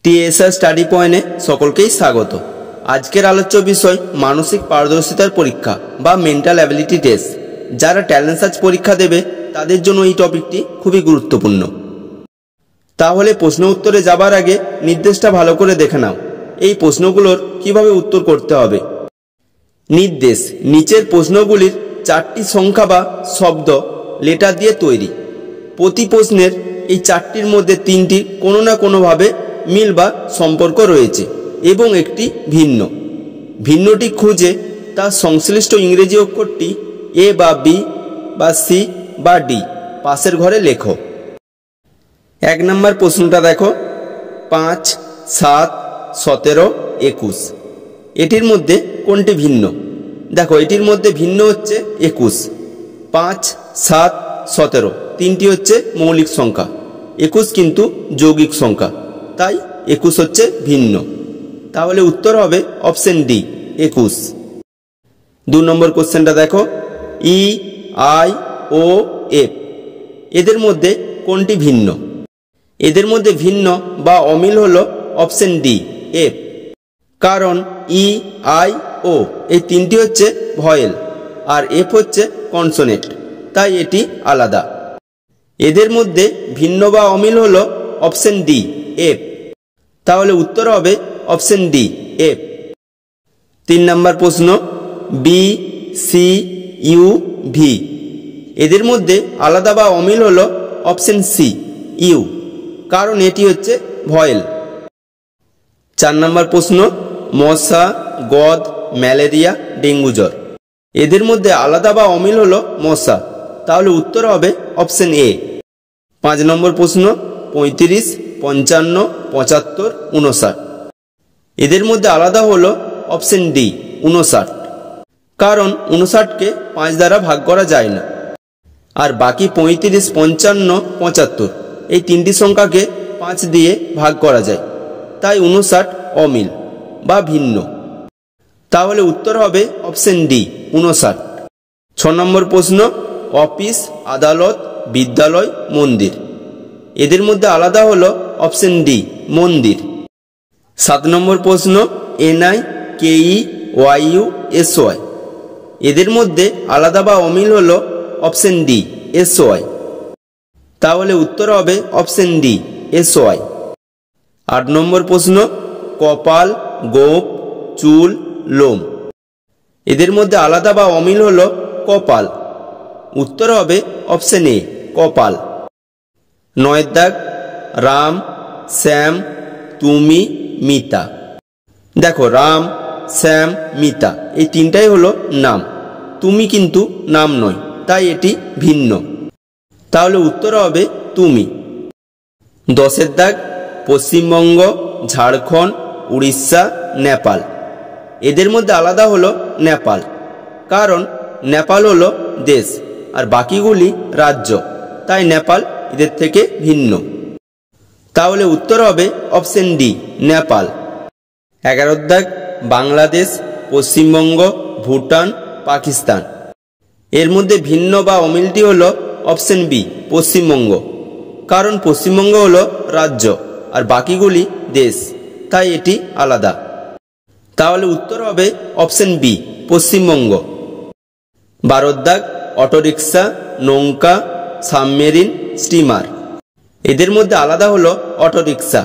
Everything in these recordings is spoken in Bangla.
টিএসআর স্টাডি পয়েন্টে সকলকেই স্বাগত। আজকের আলোচ্য বিষয় মানসিক পারদর্শিতার পরীক্ষা বা মেন্টাল অ্যাবিলিটি টেস্ট। যারা ট্যালেন্ট সার্চ পরীক্ষা দেবে তাদের জন্য এই টপিকটি খুবই গুরুত্বপূর্ণ। তাহলে প্রশ্ন উত্তরে যাবার আগে নির্দেশটা ভালো করে দেখে নাও। এই প্রশ্নগুলোর কিভাবে উত্তর করতে হবে। নির্দেশ: নিচের প্রশ্নগুলির 4টি সংখ্যা বা শব্দ লেটার দিয়ে তৈরি। প্রতি প্রশ্নের এই 4টির মধ্যে 3টি কোনো না কোনোভাবে মিল বা সম্পর্ক রয়েছে এবং একটি ভিন্ন। ভিন্নটি খুঁজে তার সংশ্লিষ্ট ইংরেজি অক্ষরটি এ বা বি বা সি বা ডি পাশের ঘরে লেখো। 1 নম্বর প্রশ্নটা দেখো, 5, 7, 17, 21। এটির মধ্যে কোনটি ভিন্ন? দেখো, এটির মধ্যে ভিন্ন হচ্ছে 21। 5, 7, 17 তিনটি হচ্ছে মৌলিক সংখ্যা, 21 কিন্তু যৌগিক সংখ্যা, তাই 21 হচ্ছে ভিন্ন। তাহলে উত্তর হবে অপশন ডি, 21। 2 নম্বর কোশ্চেনটা দেখো, ই, আই, ও, এফ এদের মধ্যে কোনটি ভিন্ন? এদের মধ্যে ভিন্ন বা অমিল হলো অপশন ডি, এফ। কারণ ই, আই, ও এই তিনটি হচ্ছে ভয়েল আর এফ হচ্ছে কনসোনেন্ট, তাই এটি আলাদা। এদের মধ্যে ভিন্ন বা অমিল হলো অপশন ডি, এফ। তাহলে উত্তর হবে অপশন ডি, এফ। 3 নম্বর প্রশ্ন, বি, সি, ইউ, ভি এদের মধ্যে আলাদা বা অমিল হলো অপশন সি, ইউ। কারণ এটি হচ্ছে ভয়েল। 4 নম্বর প্রশ্ন, মশা, গদ, ম্যালেরিয়া, ডেঙ্গু জ্বর এদের মধ্যে আলাদা বা অমিল হলো মশা। তাহলে উত্তর হবে অপশন এ। 5 নম্বর প্রশ্ন, 35, 55, 75, 59 এদের মধ্যে আলাদা হলো অপশন ডি, 59। কারণ 59কে 5 দ্বারা ভাগ করা যায় না। আর বাকি 35, 55, 75 এই তিনটি সংখ্যাকে 5 দিয়ে ভাগ করা যায়, তাই 59 অমিল বা ভিন্ন। তাহলে উত্তর হবে অপশন ডি, 59। 6 নম্বর প্রশ্ন, অফিস, আদালত, বিদ্যালয়, মন্দির এদের মধ্যে আলাদা হলো অপশন ডি, মন্দির। 7 নম্বর প্রশ্ন, এনআই, কেই, ওয়াইইউ, এসওয়াই এদের মধ্যে আলাদা বা অমিল হলো অপশন ডি, এসওয়াই। তাহলে উত্তর হবে অপশন ডি, এসওয়াই। 8 নম্বর প্রশ্ন, কপাল, গোঁফ, চুল, লোম এদের মধ্যে আলাদা বা অমিল হলো কপাল। উত্তর হবে অপশন এ, কপাল। 9 দাগ, রাম, শ্যাম, তুমি, মিতা। দেখো, রাম, শ্যাম, মিতা এই তিনটাই হলো নাম, তুমি কিন্তু নাম নয়, তাই এটি ভিন্ন। তাহলে উত্তর হবে তুমি। 10 দাগ, পশ্চিমবঙ্গ, ঝাড়খণ্ড, উড়িষ্যা, নেপাল এদের মধ্যে আলাদা হলো নেপাল। কারণ নেপাল হলো দেশ আর বাকিগুলি রাজ্য, তাই নেপাল এদের থেকে ভিন্ন। তাহলে উত্তর হবে অপশন ডি, নেপাল। 11 দাগ, বাংলাদেশ, পশ্চিমবঙ্গ, ভুটান, পাকিস্তান এর মধ্যে ভিন্ন বা অমিলটি হলো অপশন বি, পশ্চিমবঙ্গ। কারণ পশ্চিমবঙ্গ হলো রাজ্য আর বাকিগুলি দেশ, তাই এটি আলাদা। তাহলে উত্তর হবে অপশন বি, পশ্চিমবঙ্গ। 12 দাগ, অটোরিকশা, নৌকা, সাবমেরিন, স্টিমার এদের মধ্যে আলাদা হলো অটোরিকশা।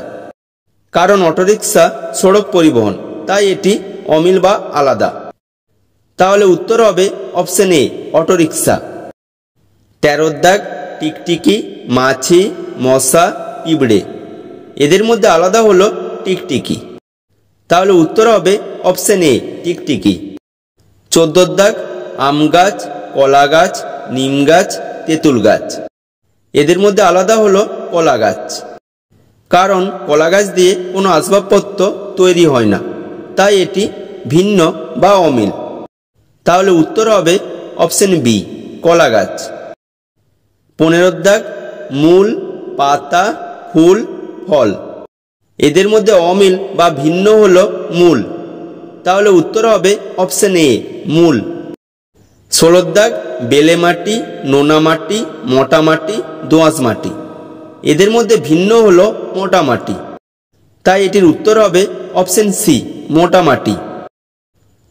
কারণ অটোরিকশা সড়ক পরিবহন, তাই এটি অমিল বা আলাদা। তাহলে উত্তর হবে অপশন এ, অটোরিকশা। 13 দাগ, টিকটিকি, মাছি, মশা, পিঁপড়ে এদের মধ্যে আলাদা হলো টিকটিকি। তাহলে উত্তর হবে অপশন এ, টিকটিকি। 14 দাগ, আম গাছ, কলা গাছ, নিম গাছ, তেঁতুল গাছ এদের মধ্যে আলাদা হলো কলা গাছ। কারণ কলা গাছ দিয়ে কোনো আসবাবপত্র তৈরি হয় না, তাই এটি ভিন্ন বা অমিল। তাহলে উত্তর হবে অপশন বি, কলা গাছ। 15 দাগ, মূল, পাতা, ফুল, ফল এদের মধ্যে অমিল বা ভিন্ন হলো মূল। তাহলে উত্তর হবে অপশন এ, মূল। 16 দাগ, বেলে মাটি, নোনা মাটি, মোটা মাটি, দোআঁশ মাটি এদের মধ্যে ভিন্ন হলো মোটা মাটি। তাই এটির উত্তর হবে অপশন সি, মোটামাটি।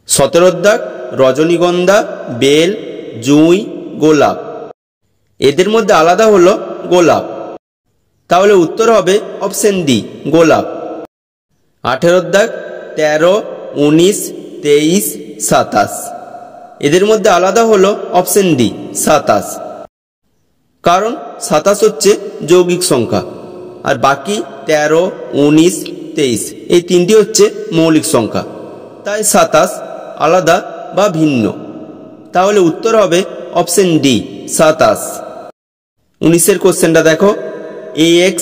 17 দাগ, রজনীগন্ধা, বেল, জুঁই, গোলাপ। এদের মধ্যে আলাদা হলো গোলাপ, তাহলে উত্তর হবে অপশন ডি, গোলাপ। 18 দাগ, 13, 19, 23, 27। এদের মধ্যে আলাদা হলো অপশন ডি, 27। কারণ 27 হচ্ছে যৌগিক সংখ্যা, আর বাকি 13, 19, 23 এই তিনটি হচ্ছে মৌলিক সংখ্যা, তাই 27 আলাদা বা ভিন্ন। তাহলে উত্তর হবে অপশন ডি, 27। 19 কোশ্চেনটা দেখো, AX,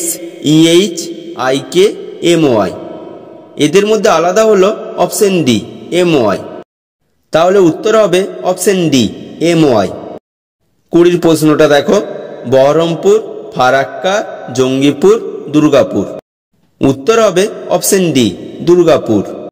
EH, IK, MY। এদের মধ্যে আলাদা হলো অপশন ডি, MY। তাহলে উত্তর হবে অপশন ডি, MY। 20 প্রশ্নটা দেখো, বহরমপুর, ফারাক্কা, জঙ্গিপুর, দুর্গাপুর। উত্তর হবে অপশন ডি, দুর্গাপুর।